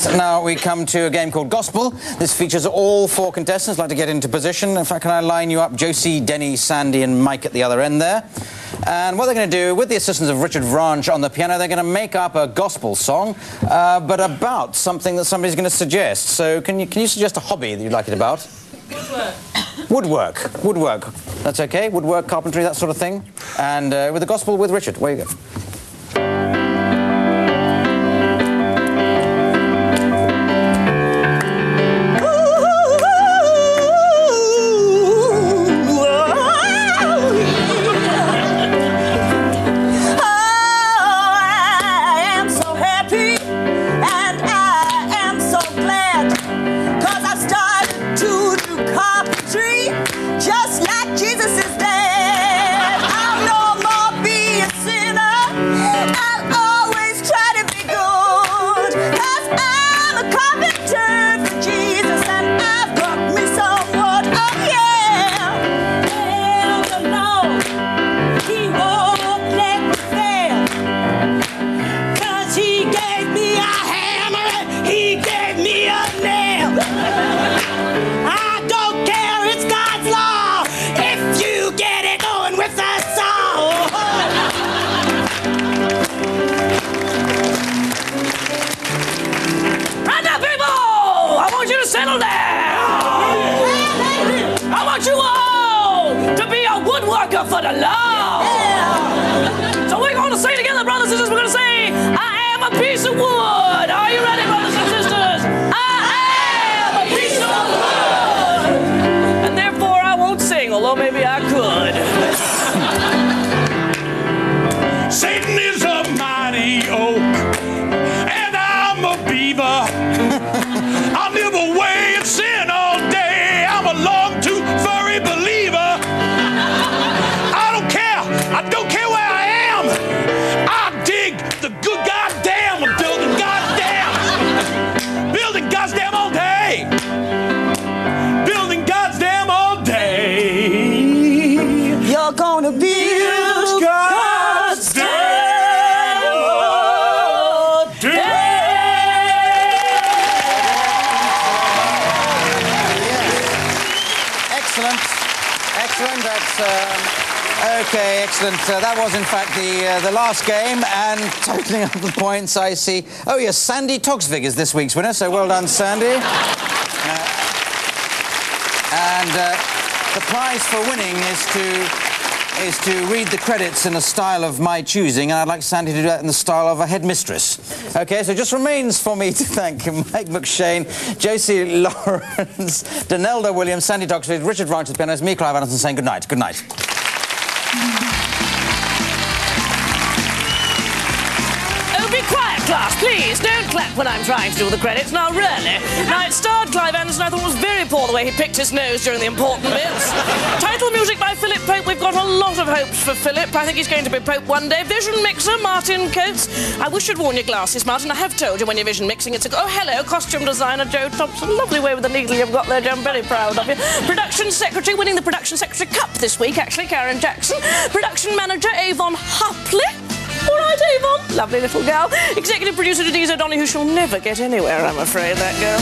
Now we come to a game called Gospel. This features all four contestants. I'd like to get into position. In fact, can I line you up? Josie, Denny, Sandi and Mike at the other end there. And what they're going to do, with the assistance of Richard Vranch on the piano, they're going to make up a gospel song, but about something that somebody's going to suggest. So can you suggest a hobby that you'd like it about? Woodwork. Woodwork. That's okay? Woodwork, carpentry, that sort of thing. And with the gospel with Richard. Where you go? Settle down! I want you all to be a woodworker for the Lord! Yeah. So we're going to sing together, brothers and sisters. We're going to say, I am a piece of wood. Are you ready, brothers and sisters? I am a piece of wood! And therefore I won't sing, although maybe I could. Satan is a mighty oak, and I'm a beaver. I'll live away in sin all day. I'm a long-toothed, furry believer. I don't care where I am. I dig the good goddamn. I'm building goddamn all day. Building goddamn all day. You're gonna build God's damn all day. Excellent. That's okay. Excellent. That was, in fact, the last game, and totaling up the points, I see. Oh yes, Sandi Toksvig is this week's winner. So well done, Sandi. And the prize for winning is to read the credits in a style of my choosing, and I'd like Sandi to do that in the style of a headmistress. Okay, so it just remains for me to thank Mike McShane, Josie Lawrence, Denalda Williams, Sandi Toksvig, Richard Vranch at the piano, it's me, Clive Anderson, saying good night. Good night. Oh, be quiet, class, please. Don't clap when I'm trying to do the credits. Now, really. Now, it starred Clive Anderson. I thought it was very poor the way he picked his nose during the important bits. Title music by Philip Pope. We've got a lot of hopes for Philip. I think he's going to be Pope one day. Vision mixer, Martin Coates. I wish you'd worn your glasses, Martin. I have told you when you're vision mixing, it's a... Oh, hello, costume designer Joe Thompson. Lovely way with the needle you've got there, Joe. I'm very proud of you. Production secretary, winning the Production Secretary Cup this week, actually, Karen Jackson. Production manager, Avon Hopley. All right, Avon. Lovely little girl. Executive producer, Denise O'Donoghue, who shall never get anywhere, I'm afraid, that girl.